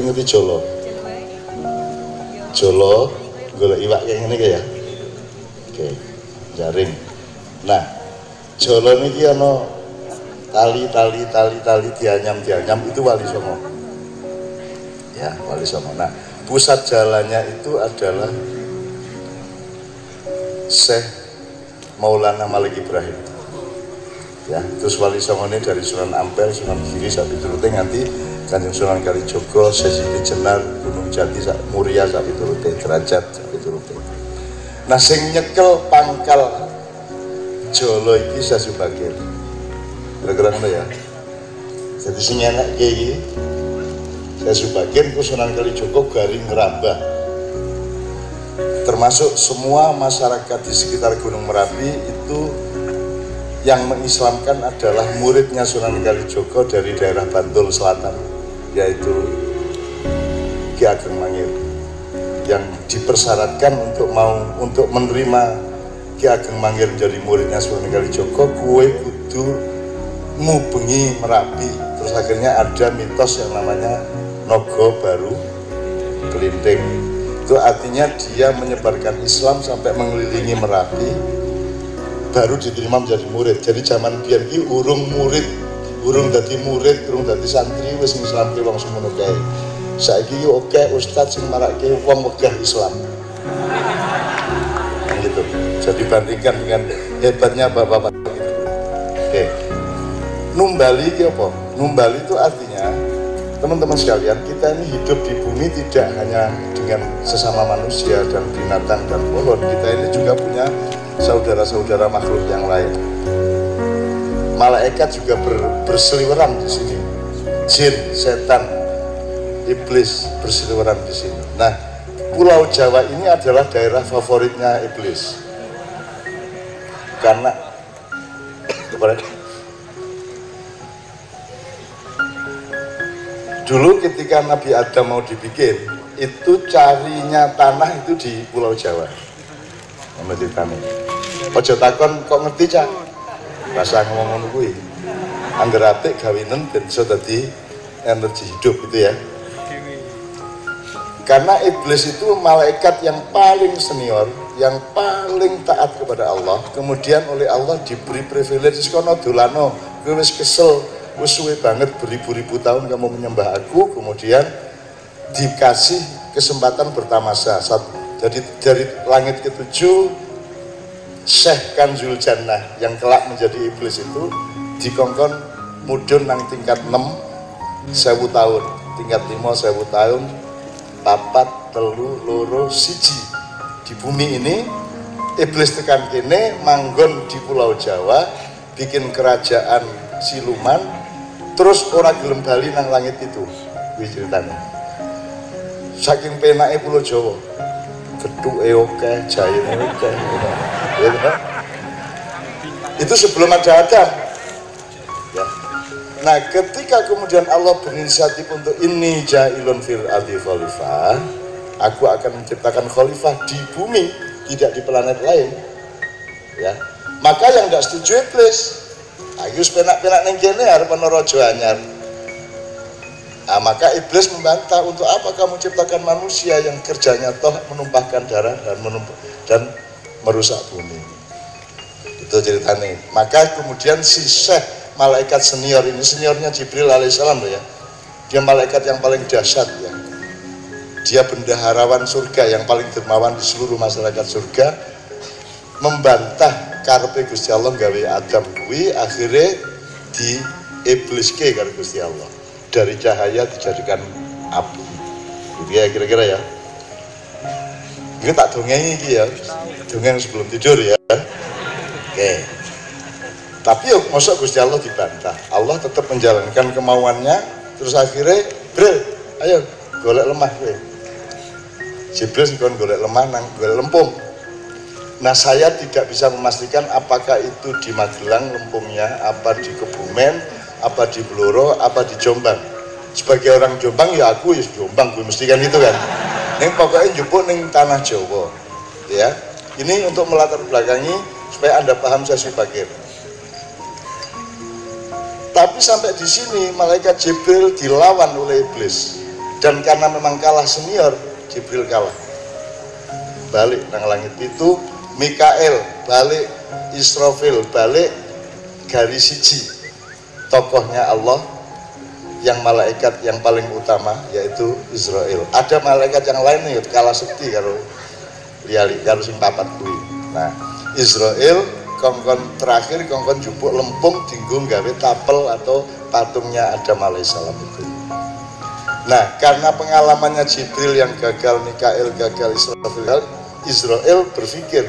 ngerti jolo? Jolo golek iwak kayak gini ya. Oke, jaring. Nah, jolo niki ana tali dianyam itu Wali Songo. Ya, Wali Songo. Nah, pusat jalannya itu adalah Syekh Maulana Malik Ibrahim. Ya, terus Wali Songo ini dari Sunan Ampel, Sunan Giri, sapi turute nganti Kanjeng Sunan Kalijogo, Sesiti Jenar, Gunung Jati, Muria sapi turute, Derajat sapi turute. Nah, sing nyekel pangkal jolo iki Sasubagen. Kira-kira ngono ya. Jadi sing enak iki Sasubagen ku Sunan Kalijogo garing ngerambah. Termasuk semua masyarakat di sekitar Gunung Merapi itu yang mengislamkan adalah muridnya Sunan Kalijogo dari daerah Bantul Selatan, yaitu Ki Ageng Mangir, yang dipersyaratkan untuk menerima Ki Ageng Mangir menjadi muridnya Sunan Kalijogo, kue kudu ngubengi Merapi. Terus akhirnya ada mitos yang namanya Nogo Baru Kelinting. Itu artinya dia menyebarkan Islam sampai mengelilingi Merapi, baru diterima menjadi murid. Jadi zaman biyen iki urung dadi murid, urung dadi santri wis ngislamke wong semono kae. Saiki yo akeh ustaz sing marake wong wegah Islam. Gitu. Jadi bandingkan dengan hebatnya bapak-bapak. Oke. Numbali itu apa? Numbali itu artinya teman-teman sekalian, kita ini hidup di bumi tidak hanya dengan sesama manusia dan binatang dan pohon. Kita ini juga punya saudara-saudara makhluk yang lain. Malaikat juga berseliweran di sini. Jin, setan, iblis berseliweran di sini. Nah, Pulau Jawa ini adalah daerah favoritnya iblis. Karena dulu ketika Nabi Adam mau dibikin, itu carinya tanah itu di Pulau Jawa. Ngerti tanah. Ojo takon kok ngerti cak? Rasa ngomong ngono kuwi. Angger apik gawinen ben iso dadi energi hidup itu ya. Karena iblis itu malaikat yang paling senior, yang paling taat kepada Allah. Kemudian oleh Allah diberi privilege kono dolano, kowe wis kesel, wis suwe banget beribu-ribu tahun kamu menyembah aku, kemudian dikasih kesempatan bertamasa. Jadi dari langit ketujuh, Syekh Kanzul Jannah yang kelak menjadi iblis itu dikongkon mudun nang tingkat 6 1000 tahun, tingkat 5 1000 tahun, papat telu loro siji. Di bumi ini iblis tekan kene manggon di Pulau Jawa, bikin kerajaan siluman, terus orang gelem bali nang langit itu. Kuwi ceritanya. Saking penake Pulau Jawa, getuke akeh, jayene akeh. Itu sebelum ada Adam. Ya. Nah, ketika kemudian Allah berinisiatif untuk ini ja'ilun fil ardi khalifah, aku akan menciptakan khalifah di bumi, tidak di planet lain. Ya. Maka yang tidak setuju iblis, ayo penak-penak ning kene arep ana raja anyar. Nah, maka iblis membantah, untuk apa kamu ciptakan manusia yang kerjanya toh menumpahkan darah dan merusak bumi. Itu ceritanya. Maka kemudian si Syekh, malaikat senior ini, seniornya Jibril alaihissalam ya, dia malaikat yang paling dahsyat ya, dia bendaharawan surga yang paling dermawan di seluruh masyarakat surga, membantah karepe Gusti Allah gawe Adam kuwi, akhirnya di ibliske karo Gusti Allah, dari cahaya dijadikan api. Gitu ya kira-kira ya. Ini tak dongeng iki ya, dongeng sebelum tidur ya. Oke. Tapi yuk, masa Gusti Allah dibantah, Allah tetap menjalankan kemauannya. Terus akhirnya, Bril, ayo golek lemah gue. Jibril kon golek lemah nang golek lempung. Nah, saya tidak bisa memastikan apakah itu di Magelang lempungnya, apa di Kebumen, apa di Blora, apa di Jombang. Sebagai orang Jombang ya aku ya Jombang, gue mesti kan itu kan. Ning pokoknya njupuk ning tanah Jawa. Ya. Ini untuk melatar belakangi supaya Anda paham Sasubagen. Tapi sampai di sini malaikat Jibril dilawan oleh iblis Dan karena memang kalah senior, Jibril kalah. Balik nang langit itu, Mikael balik, Israfil balik, garis siji tokohnya Allah yang malaikat yang paling utama yaitu Israel. Ada malaikat yang lain nih kalah sekti karo liali karo sing papat kuwi. Nah, Israel kongkon terakhir kongkon jupuk lempung dinggo gawe tapel atau patungnya Adam alaihissalam itu. Nah, karena pengalamannya Jibril yang gagal, Mikael gagal, Israel berpikir,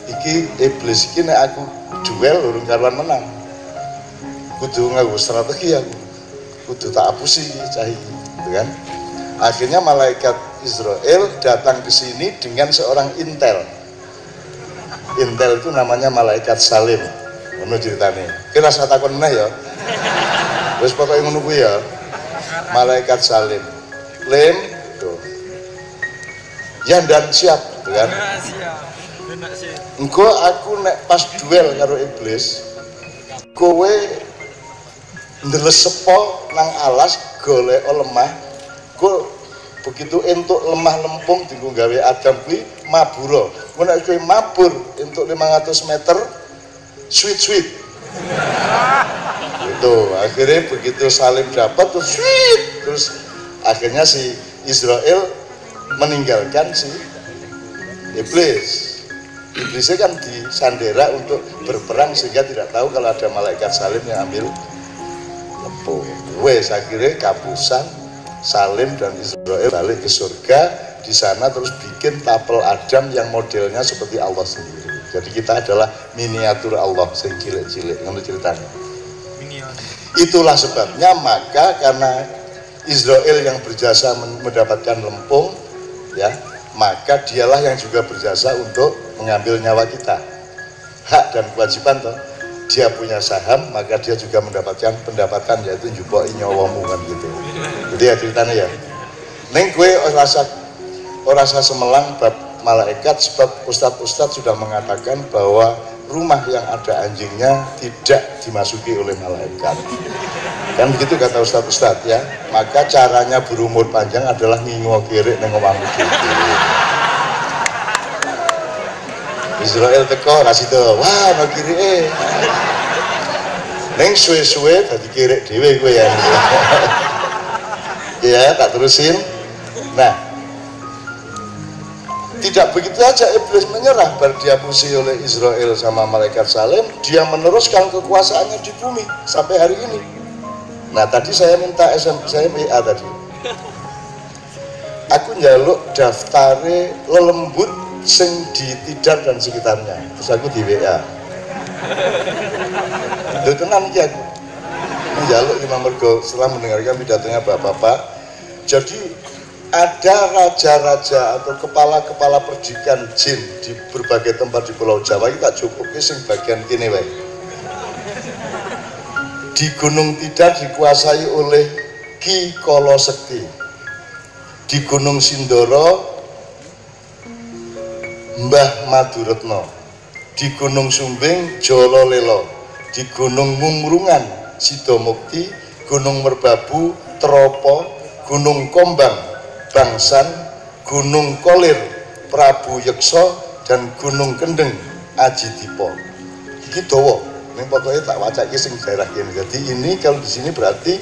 iki iblis iki nek aku duel urung karuan menang. Kudu nganggo strategi aku. Kudu tak apusi cah iki, gitu kan? Akhirnya malaikat Israel datang ke sini dengan seorang intel. Intel itu namanya malaikat Salim. Ngono ceritane. Ki rasa takon meneh ya. Wis pokoke ngono kuwi ya. Malaikat Salim, Lem, tuh, ya dan siap, gitu kan? Engko aku nek pas duel karo iblis, kowe ndeles sepo nang alas golek lemah, kowe begitu entuk lemah lempung dienggo gawe Adam kuwi mabura. Kowe nek kowe mabur entuk 500 meter, sweet. Itu akhirnya begitu Salim dapat terus akhirnya si Israel meninggalkan si iblisnya kan disandera untuk berperang sehingga tidak tahu kalau ada malaikat Salim yang ambil lempung. Wes akhirnya kapusan Salim dan Israel balik ke surga, di sana terus bikin tapel Adam yang modelnya seperti Allah sendiri. Jadi kita adalah miniatur Allah sing cilik-cilik ngono ceritanya. Itulah sebabnya maka karena Israel yang berjasa mendapatkan lempung ya, maka dialah yang juga berjasa untuk mengambil nyawa kita. Hak dan kewajiban toh. Dia punya saham, maka dia juga mendapatkan pendapatan yaitu njupuk nyawamu kan gitu. Jadi ya ceritanya ya. Neng gue ora rasa semelang bab malaikat sebab ustadz sudah mengatakan bahwa rumah yang ada anjingnya tidak dimasuki oleh malaikat. Kan begitu kata ustadz ya. Maka caranya berumur panjang adalah ngingo kirik neng omahmu dhewe. Israel teko rasido, wah no kirike. Neng suwe-suwe dadi kirik dhewe kowe ya. Ya, tak terusin. Nah, tidak begitu aja iblis menyerah baru dihapusi oleh Israel sama malaikat Salim, dia meneruskan kekuasaannya di bumi sampai hari ini. Nah tadi saya minta saya WA tadi, aku njaluk daftare lelembut sing di Tidar dan sekitarnya, terus aku di WA itu tenan iki aku njaluk Imam Mergo setelah mendengarkan pidatonya bapak-bapak. Jadi ada raja-raja atau kepala-kepala perdikan jin di berbagai tempat di Pulau Jawa kita cukup sing bagian kene wae. Di Gunung Tidar dikuasai oleh Ki Kolo Sekti. Di Gunung Sindoro Mbah Maduretno. Di Gunung Sumbing Jolo Lelo. Di Gunung Mumrungan Sidomukti, Gunung Merbabu Tropo, Gunung Kombang Bangsan, Gunung Kolir Prabu Yekso, dan Gunung Kendeng Aji Dipo. Iki dawa, ning pokoke tak wacake sing daerah kene. Jadi ini kalau di sini berarti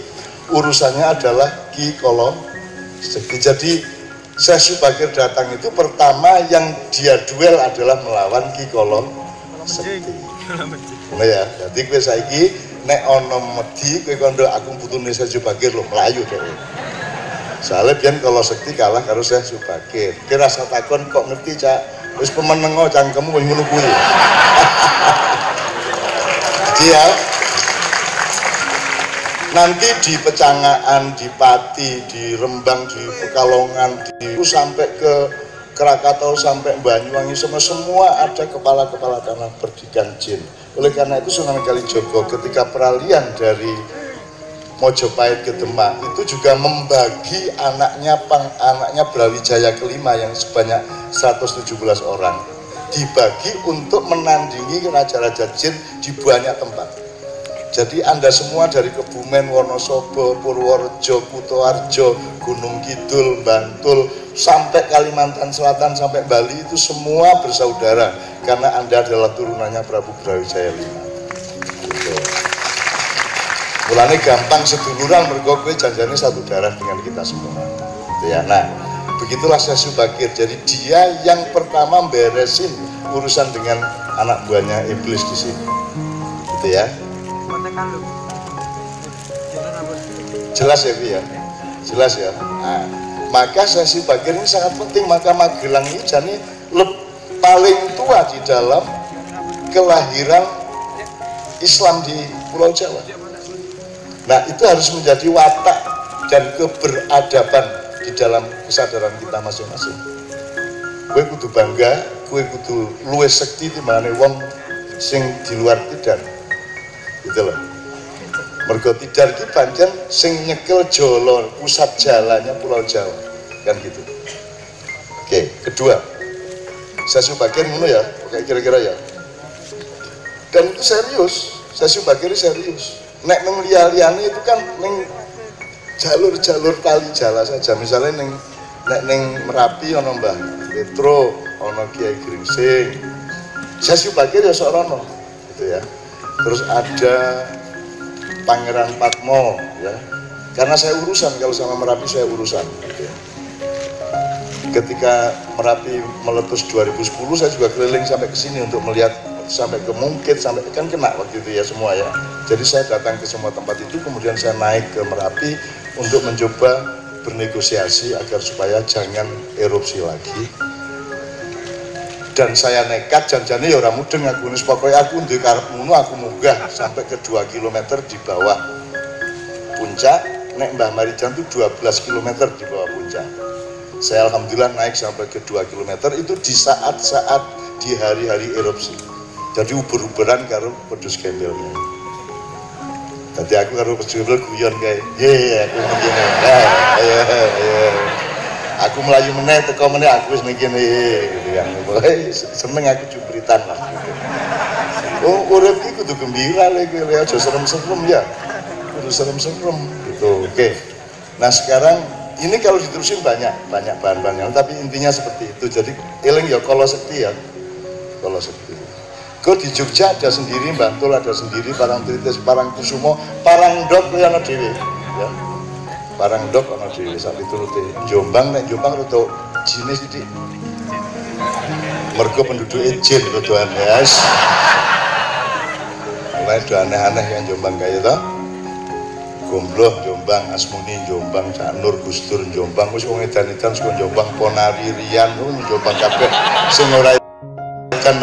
urusannya adalah Ki Kolo Sekti. Jadi Syekh Subakir datang itu pertama yang dia duel adalah melawan Ki Kolo Sekti. Nah ya, jadi kowe saiki nek ana medhi kowe kondo aku putune Syekh Subakir lho mlayu to. Soalnya biar kalau Sekti kalah karo Syekh Subakir. Kira rasa takon kok ngerti cak. Wis pemenengo cangkemmu wis ngono kuwi. Jadi ya nanti di Pecangaan, di Pati, di Rembang, di Pekalongan, di sampai ke Krakatau sampai Banyuwangi semua ada kepala-kepala tanah perdikan jin. Oleh karena itu Sunan Kalijogo ketika peralihan dari Mojopahit ke Demak itu juga membagi anaknya Brawijaya kelima yang sebanyak 117 orang dibagi untuk menandingi raja-raja jin di banyak tempat. Jadi Anda semua dari Kebumen, Wonosobo, Purworejo, Kutoarjo, Gunung Kidul, Bantul, sampai Kalimantan Selatan, sampai Bali itu semua bersaudara karena Anda adalah turunannya Prabu Brawijaya V. Gitu. Mulanya gampang seduluran, mergo kowe janjane satu darah dengan kita semua. Gitu ya. Nah, begitulah Syekh Subakir. Jadi dia yang pertama beresin urusan dengan anak buahnya iblis di sini. Gitu ya. Jelas ya, Bi ya? Jelas ya. Nah, maka Syekh Subakir ini sangat penting. Maka Magelang ini jadi paling tua di dalam kelahiran Islam di Pulau Jawa. Nah, itu harus menjadi watak dan keberadaban di dalam kesadaran kita masing-masing. Kue kudu bangga, kue kudu luwes sekti timbangane wong sing di luar tidar. Gitu loh. Mergo tidar ki pancen sing nyekel jolo pusat jalannya Pulau Jawa, kan gitu. Oke, kedua, Syekh Subakir ngono ya, kayak kira-kira ya. Dan itu serius, Syekh Subakir serius. Nek nang liya-liyane itu kan ning jalur-jalur kali jala saja. Misalnya nek ning Merapi ana Mbah Petro, ana Kiai Gringsing. Syekh Subakir ya sok rono, gitu ya. Terus ada Pangeran Patmo, ya. Karena saya urusan, kalau sama Merapi saya urusan. Gitu ya. Ketika Merapi meletus 2010, saya juga keliling sampai ke sini untuk melihat sampai ke Mungkit, sampai kan kena waktu itu ya semua ya. Jadi saya datang ke semua tempat itu, kemudian saya naik ke Merapi untuk mencoba bernegosiasi agar supaya jangan erupsi lagi. Dan saya nekat janjane ya ora mudeng aku nis pokoknya aku ndek karep ngono aku munggah sampai ke 2 km di bawah puncak. Nek Mbah Marijan itu 12 km di bawah puncak. Saya alhamdulillah naik sampai ke 2 km itu di saat-saat di hari-hari erupsi. Jadi uber-uberan karo pedus gembelnya. Tadi aku karo pedus gembel guyon kayak, ye aku ngene. Aku melayu meneh teko meneh aku wis ngene gitu kan. Pokoke seneng aku jubritan lah gitu. Oh, urip iki kudu gembira lho kowe aja serem-serem ya. Kudu serem-serem gitu. Oke. Nah, sekarang ini kalau diterusin banyak bahan-bahannya, tapi intinya seperti itu. Jadi eling ya kalau sekti ya. Kalau sekti. Kok di Jogja ada sendiri, Bantul ada sendiri, Parangtritis, Parangkusumo, Parangdok kowe ana dhewe ya. Parangdok ana dhewe sak piturute. Jombang nek Jombang rada jinis sithik. Mergo penduduke jin rada aneh. Mulai do aneh-aneh yang Jombang kaya to. Gombloh Jombang, Asmuni Jombang, Canur Gustur Jombang, wis wong edan-edan saka Jombang, Ponari Rian Jombang kabeh sing ora kan